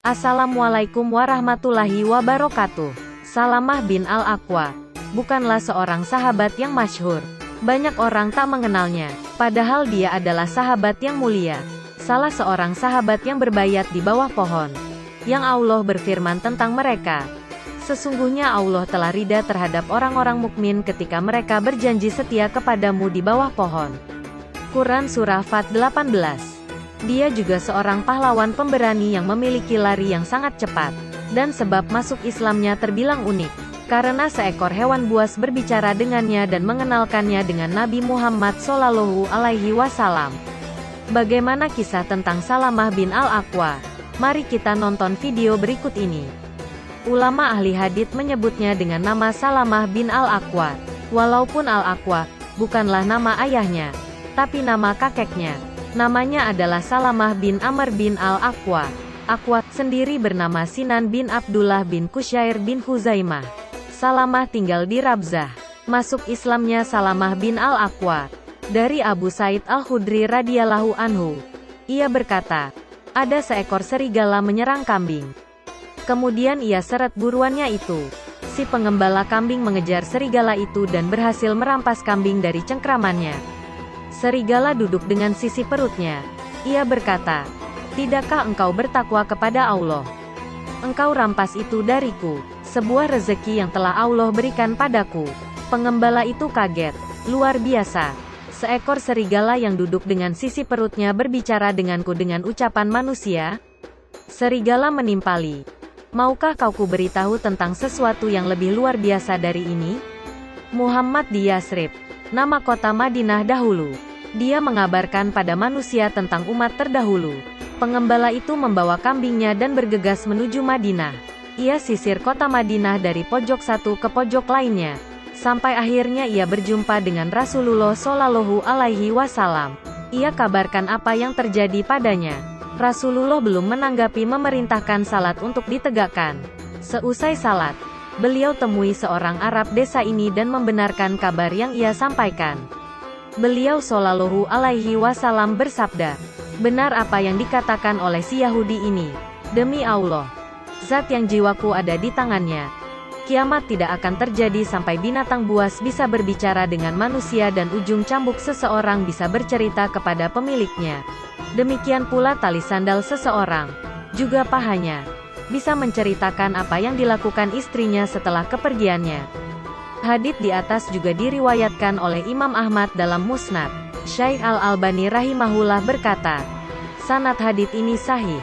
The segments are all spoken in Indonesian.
Assalamualaikum warahmatullahi wabarakatuh. Salamah bin Al-Aqwa bukanlah seorang sahabat yang masyhur. Banyak orang tak mengenalnya, padahal dia adalah sahabat yang mulia. Salah seorang sahabat yang berbayat di bawah pohon, yang Allah berfirman tentang mereka. Sesungguhnya Allah telah ridha terhadap orang-orang mukmin ketika mereka berjanji setia kepadamu di bawah pohon. Quran Surah Fat 18. Dia juga seorang pahlawan pemberani yang memiliki lari yang sangat cepat. Dan sebab masuk Islamnya terbilang unik, karena seekor hewan buas berbicara dengannya dan mengenalkannya dengan Nabi Muhammad Shallallahu Alaihi Wasallam. Bagaimana kisah tentang Salamah bin Al-Aqwa? Mari kita nonton video berikut ini. Ulama ahli hadits menyebutnya dengan nama Salamah bin Al-Aqwa. Walaupun Al-Aqwa bukanlah nama ayahnya, tapi nama kakeknya. Namanya adalah Salamah bin Amr bin Al-Aqwa. Aqwa sendiri bernama Sinan bin Abdullah bin Kusyair bin Huzaimah. Salamah tinggal di Rabzah. Masuk Islamnya Salamah bin Al-Aqwa dari Abu Said Al-Khudri radhiyallahu anhu. Ia berkata, ada seekor serigala menyerang kambing. Kemudian ia seret buruannya itu. Si pengembala kambing mengejar serigala itu dan berhasil merampas kambing dari cengkramannya. Serigala duduk dengan sisi perutnya. Ia berkata, tidakkah engkau bertakwa kepada Allah? Engkau rampas itu dariku, sebuah rezeki yang telah Allah berikan padaku. Pengembala itu kaget, luar biasa. Seekor serigala yang duduk dengan sisi perutnya berbicara denganku dengan ucapan manusia. Serigala menimpali, maukah kau kuberitahu tentang sesuatu yang lebih luar biasa dari ini? Muhammad di Yasrib, nama kota Madinah dahulu. Dia mengabarkan pada manusia tentang umat terdahulu. Pengembala itu membawa kambingnya dan bergegas menuju Madinah. Ia sisir kota Madinah dari pojok satu ke pojok lainnya, sampai akhirnya ia berjumpa dengan Rasulullah Shallallahu Alaihi Wasallam. Ia kabarkan apa yang terjadi padanya. Rasulullah belum menanggapi memerintahkan salat untuk ditegakkan. Seusai salat, beliau temui seorang Arab desa ini dan membenarkan kabar yang ia sampaikan. Beliau Shallallahu Alaihi Wasallam bersabda, benar apa yang dikatakan oleh si Yahudi ini. Demi Allah, zat yang jiwaku ada di tangannya, kiamat tidak akan terjadi sampai binatang buas bisa berbicara dengan manusia dan ujung cambuk seseorang bisa bercerita kepada pemiliknya. Demikian pula tali sandal seseorang, juga pahanya, bisa menceritakan apa yang dilakukan istrinya setelah kepergiannya. Hadits di atas juga diriwayatkan oleh Imam Ahmad dalam Musnad. Syekh Al-Albani rahimahullah berkata, sanad hadits ini sahih.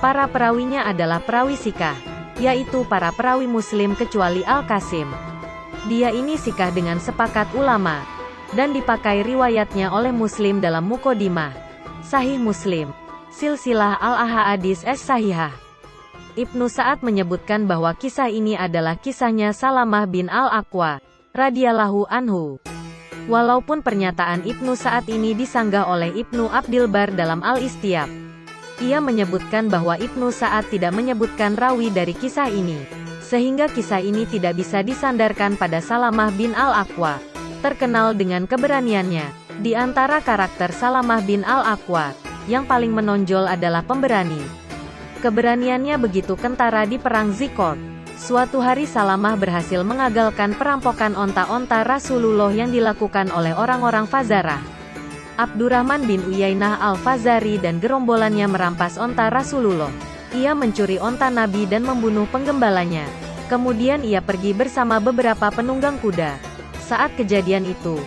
Para perawinya adalah perawi sikah, yaitu para perawi muslim kecuali Al-Qasim. Dia ini sikah dengan sepakat ulama, dan dipakai riwayatnya oleh Muslim dalam Muqaddimah Sahih Muslim, Silsilah Al-Ahadits As-Sahihah. Ibnu Sa'ad menyebutkan bahwa kisah ini adalah kisahnya Salamah bin Al-Aqwa radhiyallahu anhu. Walaupun pernyataan Ibnu Sa'ad ini disanggah oleh Ibnu Abdil Bar dalam Al-Istiab, ia menyebutkan bahwa Ibnu Sa'ad tidak menyebutkan rawi dari kisah ini, sehingga kisah ini tidak bisa disandarkan pada Salamah bin Al-Aqwa. Terkenal dengan keberaniannya. Di antara karakter Salamah bin Al-Aqwa, yang paling menonjol adalah pemberani. Keberaniannya begitu kentara di perang Zikor. Suatu hari Salamah berhasil mengagalkan perampokan onta-onta Rasulullah yang dilakukan oleh orang-orang Fazarah. Abdurrahman bin Uyainah al-Fazari dan gerombolannya merampas onta Rasulullah. Ia mencuri onta Nabi dan membunuh penggembalanya. Kemudian ia pergi bersama beberapa penunggang kuda. Saat kejadian itu,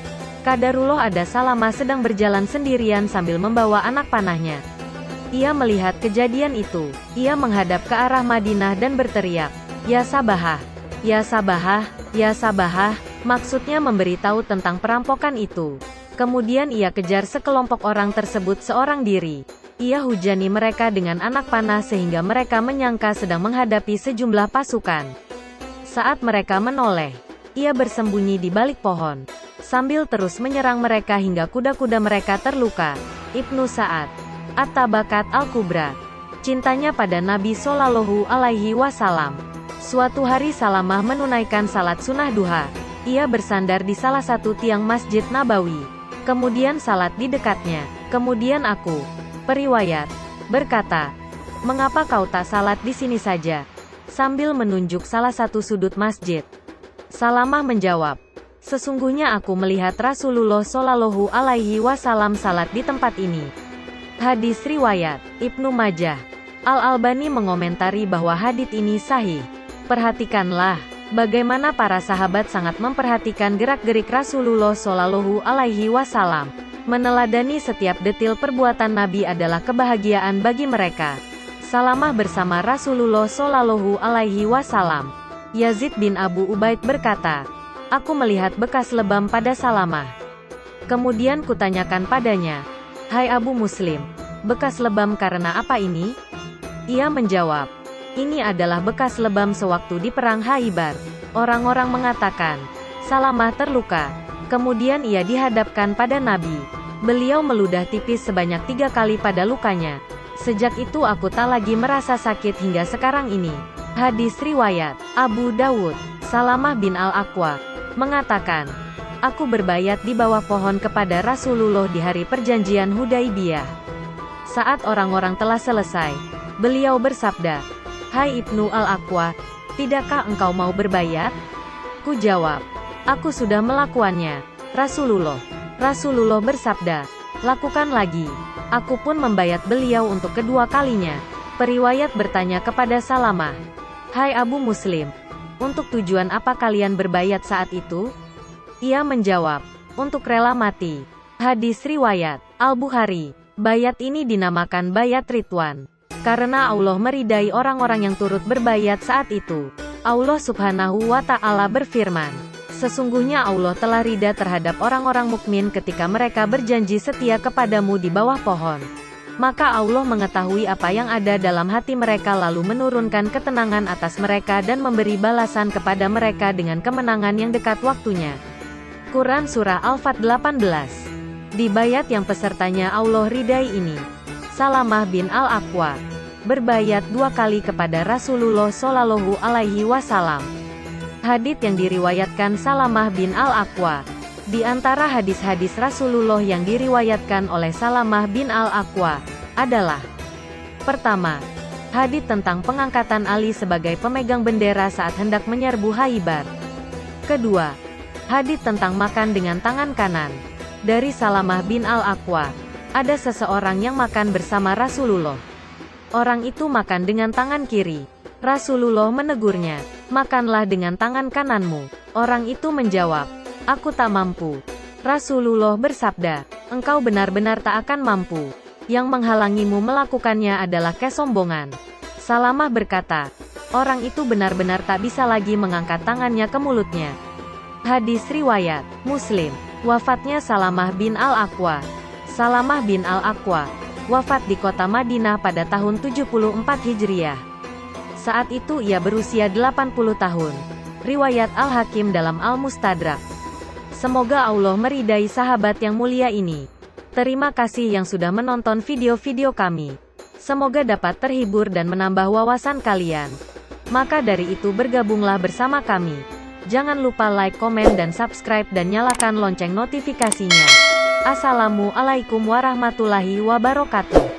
qadarullah ada Salamah sedang berjalan sendirian sambil membawa anak panahnya. Ia melihat kejadian itu. Ia menghadap ke arah Madinah dan berteriak, "Ya Sabahah! Ya Sabahah! Ya Sabahah!" Maksudnya memberitahu tentang perampokan itu. Kemudian ia kejar sekelompok orang tersebut seorang diri. Ia hujani mereka dengan anak panah sehingga mereka menyangka sedang menghadapi sejumlah pasukan. Saat mereka menoleh, ia bersembunyi di balik pohon, sambil terus menyerang mereka hingga kuda-kuda mereka terluka. Ibnu Sa'ad At-Tabakat Al-Kubra. Cintanya pada Nabi Shallallahu Alaihi Wasallam. Suatu hari Salamah menunaikan salat sunnah duha. Ia bersandar di salah satu tiang Masjid Nabawi. Kemudian salat di dekatnya. Kemudian aku, periwayat, berkata, Mengapa kau tak salat di sini saja?" Sambil menunjuk salah satu sudut masjid. Salamah menjawab, "Sesungguhnya aku melihat Rasulullah Shallallahu Alaihi Wasallam salat di tempat ini." Hadis riwayat Ibnu Majah. Al-Albani mengomentari bahwa hadits ini sahih. Perhatikanlah bagaimana para sahabat sangat memperhatikan gerak-gerik Rasulullah Shallallahu Alaihi Wasallam. Meneladani setiap detil perbuatan Nabi adalah kebahagiaan bagi mereka. Salamah bersama Rasulullah Shallallahu Alaihi Wasallam. Yazid bin Abu Ubaid berkata, "Aku melihat bekas lebam pada Salamah. Kemudian kutanyakan padanya, 'Hai Abu Muslim, bekas lebam karena apa ini?' Ia menjawab, 'Ini adalah bekas lebam sewaktu di perang Khaibar.' Orang-orang mengatakan, 'Salamah terluka.' Kemudian ia dihadapkan pada Nabi. Beliau meludah tipis sebanyak 3 kali pada lukanya. Sejak itu aku tak lagi merasa sakit hingga sekarang ini." Hadis riwayat Abu Dawud. Salamah bin Al-Aqwa mengatakan, "Aku berbayat di bawah pohon kepada Rasulullah di hari perjanjian Hudaibiyah. Saat orang-orang telah selesai, beliau bersabda, 'Hai Ibnu Al-Aqwa, tidakkah engkau mau berbayat?' Ku jawab, 'Aku sudah melakukannya, Rasulullah bersabda, 'Lakukan lagi.' Aku pun membayat beliau untuk kedua kalinya." Periwayat bertanya kepada Salamah, "Hai Abu Muslim, untuk tujuan apa kalian berbayat saat itu?" Ia menjawab, "Untuk rela mati." Hadis riwayat Al-Bukhari. Bayat ini dinamakan bayat Ridwan, karena Allah meridai orang-orang yang turut berbayat saat itu. Allah Subhanahu wa Ta'ala berfirman, "Sesungguhnya Allah telah ridha terhadap orang-orang mukmin ketika mereka berjanji setia kepadamu di bawah pohon. Maka Allah mengetahui apa yang ada dalam hati mereka lalu menurunkan ketenangan atas mereka dan memberi balasan kepada mereka dengan kemenangan yang dekat waktunya." Quran Surah Al-Fat 18. Di bayat yang pesertanya Allah ridai ini, Salamah bin Al-Aqwa berbayat 2 kali kepada Rasulullah Shallallahu Alaihi Wasallam. Hadits yang diriwayatkan Salamah bin Al-Aqwa. Di antara hadis-hadis Rasulullah yang diriwayatkan oleh Salamah bin Al-Aqwa adalah: pertama, hadits tentang pengangkatan Ali sebagai pemegang bendera saat hendak menyerbu Khaibar. Kedua, hadits tentang makan dengan tangan kanan. Dari Salamah bin Al-Aqwa, ada seseorang yang makan bersama Rasulullah. Orang itu makan dengan tangan kiri. Rasulullah menegurnya, "Makanlah dengan tangan kananmu." Orang itu menjawab, "Aku tak mampu." Rasulullah bersabda, "Engkau benar-benar tak akan mampu. Yang menghalangimu melakukannya adalah kesombongan." Salamah berkata, orang itu benar-benar tak bisa lagi mengangkat tangannya ke mulutnya. Hadis riwayat Muslim. Wafatnya Salamah bin Al-Aqwa. Salamah bin Al-Aqwa wafat di kota Madinah pada tahun 74 Hijriah. Saat itu ia berusia 80 tahun. Riwayat Al-Hakim dalam Al-Mustadrak. Semoga Allah meridai sahabat yang mulia ini. Terima kasih yang sudah menonton video-video kami. Semoga dapat terhibur dan menambah wawasan kalian. Maka dari itu bergabunglah bersama kami. Jangan lupa like, komen, dan subscribe dan nyalakan lonceng notifikasinya. Assalamualaikum warahmatullahi wabarakatuh.